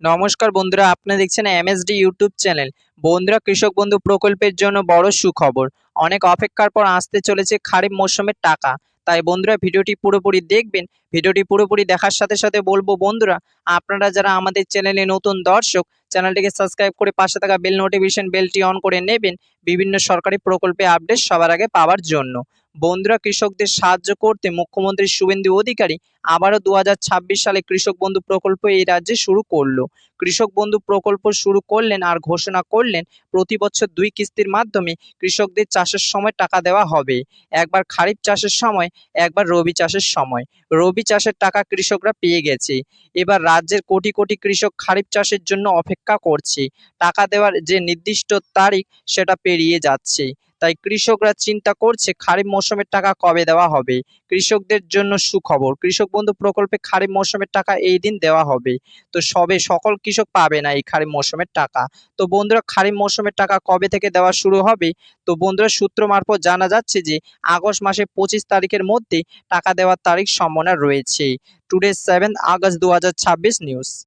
নমস্কার বন্ধুরা, আপনারা দেখছেন এমএসডি ইউটিউব চ্যানেল। বন্ধুরা, কৃষক বন্ধু প্রকল্পের জন্য বড় সুখবর। অনেক অপেক্ষার পর আসতে চলেছে খারিফ মৌসুমের টাকা। তাই বন্ধুরা, ভিডিওটি পুরোপুরি দেখবেন। ভিডিওটি পুরোপুরি দেখার সাথে সাথে বলবো বন্ধুরা, আপনারা যারা আমাদের চ্যানেলে নতুন দর্শক, চ্যানেলটিকে সাবস্ক্রাইব করে পাশে থাকা বেল নোটিফিকেশন বেলটি অন করে নেবেন বিভিন্ন সরকারি প্রকল্পে আপডেট সবার আগে পাওয়ার জন্য। বন্ধুরা, কৃষকদের সাহায্য করতে মুখ্যমন্ত্রী শুভেন্দু অধিকারী আবারও 2026 সালে কৃষক বন্ধু প্রকল্প এই রাজ্যে শুরু করলো। কৃষক বন্ধু প্রকল্প শুরু করলেন আর ঘোষণা করলেন প্রতি বছর 2 কিস্তির মাধ্যমে কৃষকদের চাষের সময় টাকা দেওয়া হবে। একবার খারিফ চাষের সময়, একবার রবি চাষের সময়। রবি চাষের টাকা কৃষকরা পেয়ে গেছে। এবার রাজ্যের কোটি কোটি কৃষক খারিফ চাষের জন্য অপেক্ষা করছে। টাকা দেওয়ার যে নির্দিষ্ট তারিখ সেটা পেরিয়ে যাচ্ছে। তাই কৃষকরা চিন্তা করছে খারিফ মৌসুমের টাকা কবে দেওয়া হবে। কৃষকদের জন্য সুখবর, কৃষক বন্ধু প্রকল্পে খারিফ মৌসুমের টাকা এই দিন দেওয়া হবে। তো সকল কৃষক পাবে না এই খারিফ মৌসুমের টাকা। তো বন্ধুরা, খারিফ মৌসুমের টাকা কবে থেকে দেওয়া শুরু হবে? তো বন্ধুরা, সূত্র মারফত জানা যাচ্ছে যে আগস্ট মাসের 25 তারিখের মধ্যে টাকা দেওয়ার তারিখ সম্ভাবনা রয়েছে। Today 7 August 2026 news.